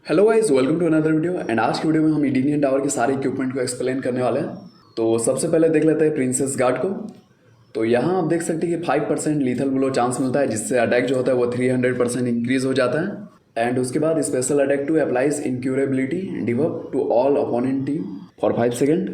Hello guys, welcome to another video. And आज की video में हम इडिनियन टावर के सारे इक्विपमेंट को एक्सप्लेन करने वाले हैं। तो सबसे पहले देख लेते हैं प्रिंसेस गार्ड को। तो यहाँ आप देख सकते हैं कि 5% लीथल ब्लो चांस मिलता है, जिससे अटैक जो होता है वो 300% इंक्रीज हो जाता है। एंड उसके बाद special attack two applies incurability debuff to all opponent team for 5 second.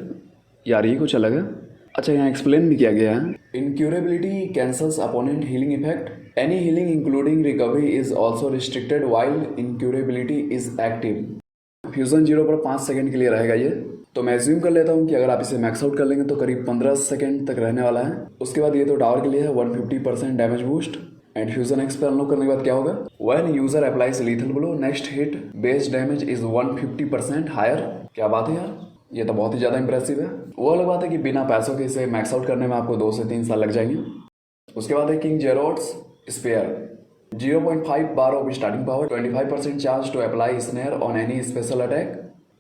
यार ये कुछ अलग है। अच्छा, यहाँ एक्सप्लेन भी किया गया है। Incurability cancels opponent healing effect. Any healing including recovery is also restricted while incurability is active. Fusion 0 पर 5 सेकंड के लिए रहेगा ये। तो मैं एज्यूम कर लेता हूँ कि अगर आप इसे मैक्स आउट कर लेंगे तो करीब 15 सेकंड तक रहने वाला है। उसके बाद ये तो टावर के लिए है 150% damage boost. And fusion X पे अनलॉक करने के बाद क्या होगा, when user applies lethal blow next hit base damage is 150% higher. क्या बात है यार, ये तो बहुत ही ज़्यादा इंप्रेसिव है। वो अलग बात है कि बिना पैसों के इसे मैक्स आउट करने में आपको 2 से 3 साल लग जाएंगे। उसके बाद है king Jerrod's spear. 0.5 bar of starting power, 25% charge to apply snare on any special attack.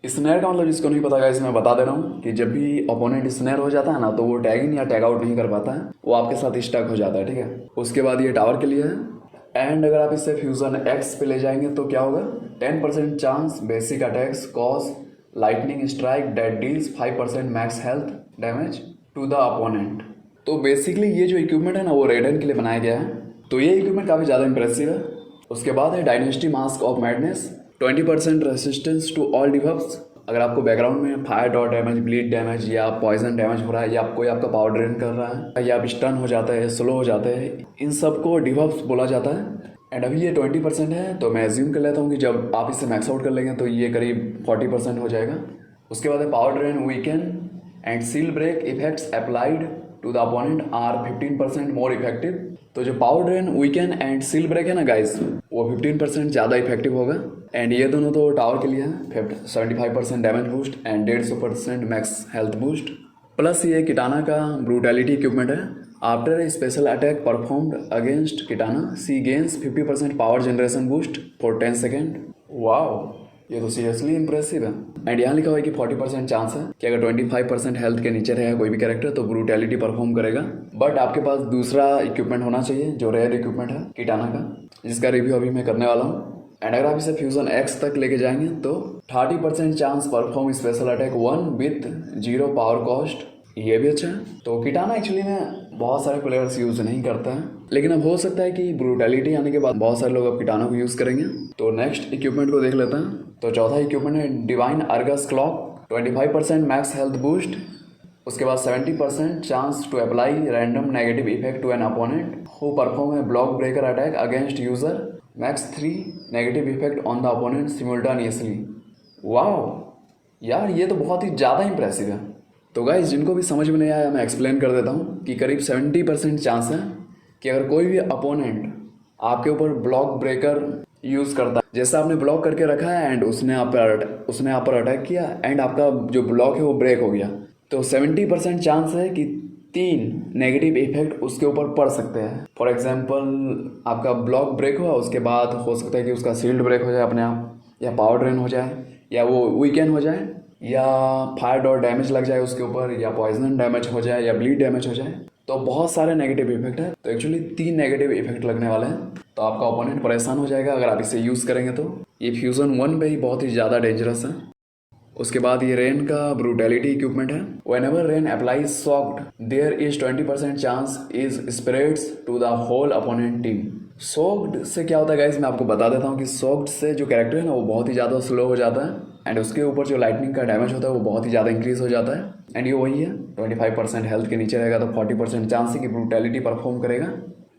Snare का मतलब जिसको नहीं पता गाइस मैं बता दे रहा हूँ कि जब भी ओपोनेंट स्नेयर हो जाता है ना, तो वो टैग इन या टैग आउट नहीं कर पाता है, वो आपके साथ स्टक हो जाता है। ठीक है, उसके बाद ये टावर के लिए है। एंड अगर आप इससे फ्यूजन एक्स पे ले जाएंगे तो क्या होगा, 10% chance basic attacks cause lightning strike that deals 5% max health damage to the opponent. तो बेसिकली ये जो इक्विपमेंट है ना, वो रेडन के लिए बनाया गया है। तो ये इक्विपमेंट काफ़ी ज़्यादा इंप्रेसिव है। उसके बाद है dynasty mask of madness. 20% resistance to all debuffs. अगर आपको बैकग्राउंड में fire dot damage, bleed damage या पॉइजन डैमेज हो रहा है, या कोई आपका पावर ड्रेन कर रहा है, या आप स्टन हो जाता है, स्लो हो जाते हैं, इन सब को डिबफ्स बोला जाता है। एंड अभी ये 20% है, तो मैं एज्यूम कर लेता हूँ कि जब आप इसे मैक्स आउट कर लेंगे तो ये करीब 40% हो जाएगा। उसके बाद है power drain weaken and seal break effects applied to the opponent are 15% more effective. तो जो power drain weaken and seal break है ना गाइस, वो 15% ज़्यादा इफेक्टिव होगा। एंड ये दोनों तो टावर के लिए है। 75% damage boost and 150% max health boost. Plus ये किटाना का ब्रूटैलिटी इक्विपमेंट है। After a special attack performed against Kitana she gains 50% power generation boost for 10 second. Wow, ये तो सीरियसली इंप्रेसिव है। एंड यहाँ लिखा हुआ है कि 40% चांस है कि अगर 25% हेल्थ के नीचे रहेगा कोई भी कैरेक्टर तो ब्रूटैलिटी परफॉर्म करेगा। बट आपके पास दूसरा इक्विपमेंट होना चाहिए जो रेयर इक्विपमेंट है किटाना का, जिसका रिव्यू अभी मैं करने वाला हूँ। एंड अगर आप इसे फ्यूजन एक्स तक लेके जाएंगे तो 30% chance perform special attack 1 with 0 power cost. ये भी अच्छा है। तो किटाना एक्चुअली में बहुत सारे प्लेयर्स यूज़ नहीं करता है, लेकिन अब हो सकता है कि ब्रूटैलिटी आने के बाद बहुत सारे लोग अब किटाना को यूज़ करेंगे। तो नेक्स्ट इक्विपमेंट को देख लेते हैं। तो चौथा इक्विपमेंट है divine Argus cloak. 25% max health boost. उसके बाद 70% chance to apply random negative effect to an opponent who perform a block breaker attack against user. Max 3 negative effect on the opponent simultaneously. Wow यार, ये तो बहुत ही ज़्यादा impressive है। तो guys, जिनको भी समझ में नहीं आया मैं एक्सप्लेन कर देता हूँ कि करीब 70% चांस है कि अगर कोई भी अपोनेंट आपके ऊपर ब्लॉक ब्रेकर यूज़ करता है, जैसे आपने ब्लॉक करके रखा है एंड उसने आप पर अटैक किया एंड आपका जो ब्लॉक है वो ब्रेक हो गया, तो 70% चांस है कि 3 नेगेटिव इफेक्ट उसके ऊपर पड़ सकते हैं। फॉर एग्जाम्पल, आपका ब्लॉक ब्रेक हुआ, उसके बाद हो सकता है कि उसका शील्ड ब्रेक हो जाए अपने आप, या पावर ड्रेन हो जाए, या वो वीकेंड हो जाए, या फायर डॉट डैमेज लग जाए उसके ऊपर, या पॉइजन डैमेज हो जाए, या ब्लीड डैमेज हो जाए। तो बहुत सारे नेगेटिव इफेक्ट है। तो एक्चुअली 3 नेगेटिव इफेक्ट लगने वाले हैं। तो आपका ओपोनेंट परेशान हो जाएगा अगर आप इसे यूज़ करेंगे। तो ये फ्यूजन 1 पे ही बहुत ही ज़्यादा डेंजरस है। उसके बाद ये रेन का ब्रूटैलिटी इक्विपमेंट है। Whenever Rain applies soaked there is 20% chance is spreads to the whole opponent team. Soaked से क्या होता है गाइस, मैं आपको बता देता हूँ कि सॉक्ड से जो कैरेक्टर है ना, वो बहुत ही ज़्यादा स्लो हो जाता है एंड उसके ऊपर जो लाइटनिंग का डैमेज होता है वो बहुत ही ज़्यादा इंक्रीज हो जाता है। एंड ये वही है, 25% हेल्थ के नीचे रहेगा तो 40% चांस है कि ब्रूटैलिटी परफॉर्म करेगा।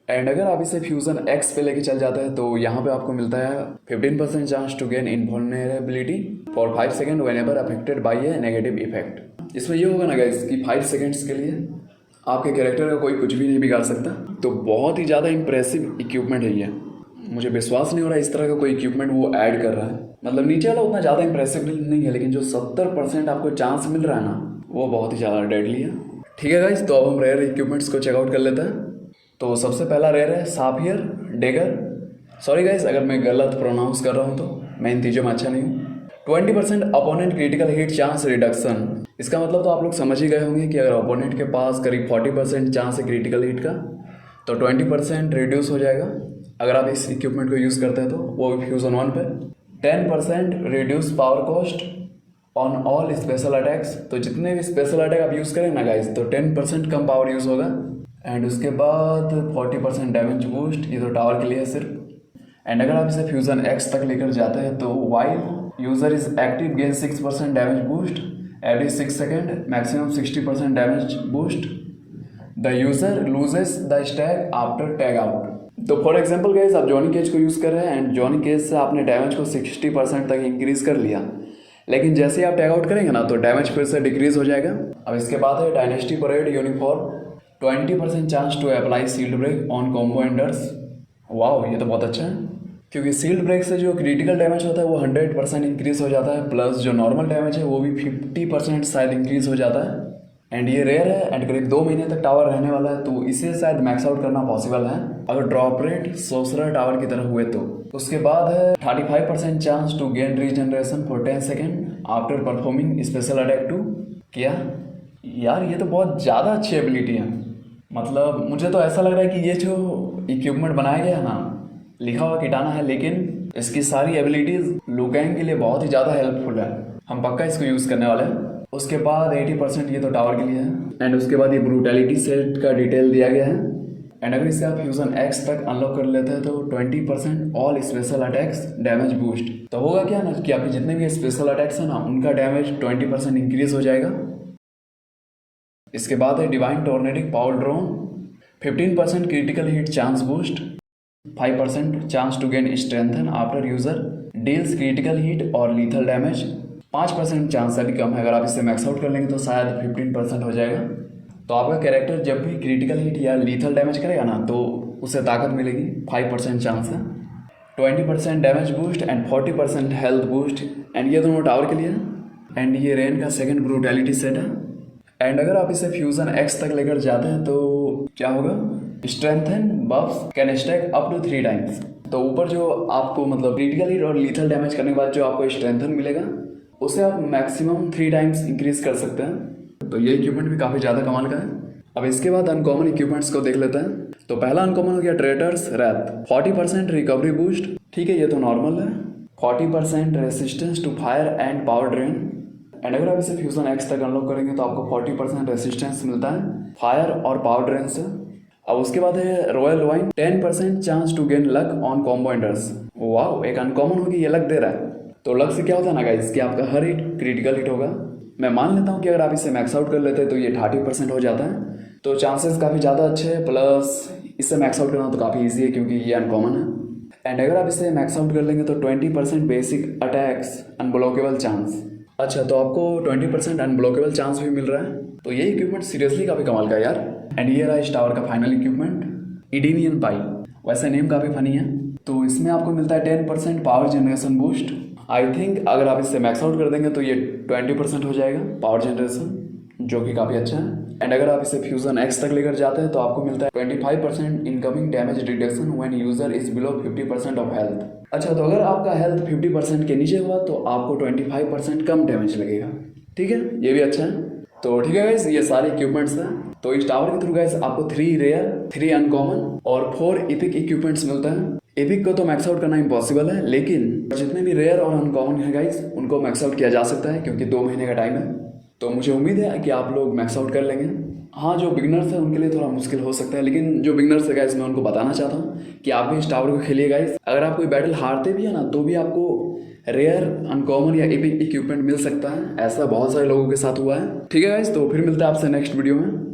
एंड अगर आप इसे फ्यूजन एक्स पे लेके चल जाते हैं तो यहाँ पे आपको मिलता है 15% chance to gain invulnerability for 5 second whenever affected by a negative effect. इसमें ये होगा ना गाइस कि 5 सेकेंड्स के लिए आपके कैरेक्टर का कोई कुछ भी नहीं बिगाड़ सकता। तो बहुत ही ज़्यादा इंप्रेसिव इक्विपमेंट है ये। मुझे विश्वास नहीं हो रहा है इस तरह का कोई इक्विपमेंट वो ऐड कर रहा है। मतलब नीचे वाला उतना ज़्यादा इंप्रेसिव नहीं है, लेकिन जो 70% आपको चांस मिल रहा है ना, वो बहुत ही ज़्यादा डेडली है। ठीक है गाइस, तो अब हम रेयर इक्विपमेंट्स को चेकआउट कर लेते हैं। तो सबसे पहला रेयर है साफियर डेगर। सॉरी गाइस अगर मैं गलत प्रोनाउंस कर रहा हूँ, तो मैं इन चीज़ों में अच्छा नहीं हूँ। 20% opponent critical hit chance reduction. इसका मतलब तो आप लोग समझ ही गए होंगे कि अगर अपोनेंट के पास करीब 40% चांस है क्रिटिकल हिट का, तो 20% रिड्यूस हो जाएगा अगर आप इस इक्विपमेंट को यूज़ करते हैं तो, वो भी फ्यूजन 1 पे। 10% reduce power cost on all special attacks. तो जितने भी स्पेशल अटैक आप यूज़ करें ना गाइस, तो 10% कम पावर यूज़ होगा। एंड उसके बाद 40% डैमेज बूस्ट, ये तो टावर के लिए है सिर्फ। एंड अगर आप इसे फ्यूजन एक्स तक लेकर जाते हैं तो while user is active gain 6% damage boost every 6 second, maximum 60% damage boost. The user loses the stack after tag out. तो फॉर एग्जाम्पल गाइस, आप जॉनी केज को यूज़ कर रहे हैं एंड जॉनी केज से आपने डैमेज को 60% तक इंक्रीज कर लिया, लेकिन जैसे ही आप टैग आउट करेंगे ना तो डैमेज फिर से डिक्रीज हो जाएगा। अब इसके बाद है dynasty parade uniform, 20% chance to apply sealed break on combo enders. Wow, ये तो बहुत अच्छा है, क्योंकि सील्ड ब्रेक से जो क्रिटिकल डैमेज होता है वो 100% इंक्रीज हो जाता है, प्लस जो नॉर्मल डैमेज है वो भी 50% शायद इंक्रीज हो जाता है। एंड ये रेयर है एंड करीब 2 महीने तक टावर रहने वाला है, तो इसे शायद मैक्स आउट करना पॉसिबल है अगर ड्रॉप रेट सोसरर टावर की तरह हुए तो। उसके बाद है 35% chance to gain regeneration for 10 second after performing special attack 2। क्या यार, ये तो बहुत ज़्यादा अच्छी एबिलिटी है। मतलब मुझे तो ऐसा लग रहा है कि ये जो इक्विपमेंट बनाया गया है ना, लिखा हुआ किटाना है, लेकिन इसकी सारी एबिलिटीज लुकैंग के लिए बहुत ही ज़्यादा हेल्पफुल है। हम पक्का इसको यूज़ करने वाले हैं। उसके बाद 80% ये तो टावर के लिए है। एंड उसके बाद ये ब्रूटैलिटी सेट का डिटेल दिया गया है। एंड अगर इसे आप फ्यूजन एक्स तक अनलॉक कर लेते हैं तो 20% all special attacks damage boost. तो होगा क्या ना कि आपके जितने भी स्पेशल अटैक्स हैं ना, उनका डैमेज 20% इंक्रीज हो जाएगा। इसके बाद है divine tornadic power drone, 15% critical hit chance boost, 5% chance to gain strengthen after user deals critical hit और लीथल डैमेज। 5% चांस अभी कम है, अगर आप इसे मैक्स आउट कर लेंगे तो शायद 15% हो जाएगा। तो आपका कैरेक्टर जब भी क्रिटिकल हिट या लीथल डैमेज करेगा ना तो उसे ताकत मिलेगी, 5% चांस है। 20% damage boost and 40% health boost. And ये दोनों टावर के लिए है। एंड ये रेन का सेकंड ब्रूटैलिटी सेट है। एंड अगर आप इसे फ्यूजन एक्स तक लेकर जाते हैं तो क्या होगा, strengthen buffs can stack up to 3 times. तो ऊपर जो आपको मतलब क्रिटिकल हिट और लीथल डैमेज करने के बाद जो आपको स्ट्रेंथन मिलेगा उसे आप मैक्सिमम 3 टाइम्स इंक्रीज कर सकते हैं। तो ये इक्विपमेंट भी काफ़ी ज़्यादा कमाल का है। अब इसके बाद अनकॉमन इक्विपमेंट्स को देख लेते हैं। तो पहला अनकॉमन हो गया ट्रेटर्स रैथ, 40% रिकवरी बूस्ट। ठीक है, ये तो नॉर्मल है। 40% resistance to fire and power drain. And अगर आप इसे फ्यूजन एक्स तक अनलॉक करेंगे तो आपको 40% रेसिस्टेंस मिलता है फायर और पावर ड्रेन से। अब उसके बाद है royal wine, 10% chance to gain luck on combo enders. Wow, एक अनकॉमन होगी, ये लक दे रहा है। तो लक से क्या होता है ना गाइस कि आपका हर हिट क्रिटिकल हिट होगा। मैं मान लेता हूँ कि अगर आप इसे मैक्स आउट कर लेते हैं तो ये 30% हो जाता है, तो चांसेस काफ़ी ज़्यादा अच्छे हैं। प्लस इसे मैक्स आउट करना तो काफ़ी ईजी है क्योंकि ये अनकॉमन है। एंड अगर आप इसे मैक्स आउट कर लेंगे तो 20% बेसिक अटैक्स अनब्लॉकेबल चांस। अच्छा, तो आपको 20% अनब्लॉकेबल चांस भी मिल रहा है। तो ये इक्विपमेंट सीरियसली काफ़ी कमाल का है यार। एंड ये रहा इस टावर का फाइनल इक्विपमेंट, इडीनियन पाई। वैसे नेम काफ़ी फनी है। तो इसमें आपको मिलता है 10% power generation boost. I think अगर आप इससे मैक्स आउट कर देंगे तो ये 20% हो जाएगा पावर जनरेशन, जो कि काफ़ी अच्छा है। एंड अगर आप इसे फ्यूजन एक्स तक लेकर जाते हैं तो आपको मिलता है 25% incoming damage reduction when user is below 50% of health. अच्छा, तो अगर आपका हेल्थ 50% के नीचे हुआ तो आपको 25% कम डैमेज लगेगा। ठीक है, ये भी अच्छा है। तो ठीक है गाइस, ये सारे इक्विपमेंट्स हैं। तो इस टावर के थ्रू गाइस आपको 3 रेयर, 3 अनकॉमन और 4 एपिक इक्विपमेंट्स मिलता है। एपिक को तो मैक्स आउट करना इम्पॉसिबल है, लेकिन जितने भी रेयर और अनकॉमन है गाइस उनको मैक्स आउट किया जा सकता है क्योंकि 2 महीने का टाइम है। तो मुझे उम्मीद है कि आप लोग मैक्स आउट कर लेंगे। हाँ, जो बिगनर्स हैं उनके लिए थोड़ा मुश्किल हो सकता है, लेकिन जो बिगनर्स है गाइस मैं उनको बताना चाहता हूँ कि आप भी इस टावर को खेलिए गाइस। अगर आप कोई बैटल हारते भी है ना तो भी आपको रेयर, अनकॉमन या एपिक इक्विपमेंट मिल सकता है। ऐसा बहुत सारे लोगों के साथ हुआ है। ठीक है गाइस, तो फिर मिलता है आपसे नेक्स्ट वीडियो में।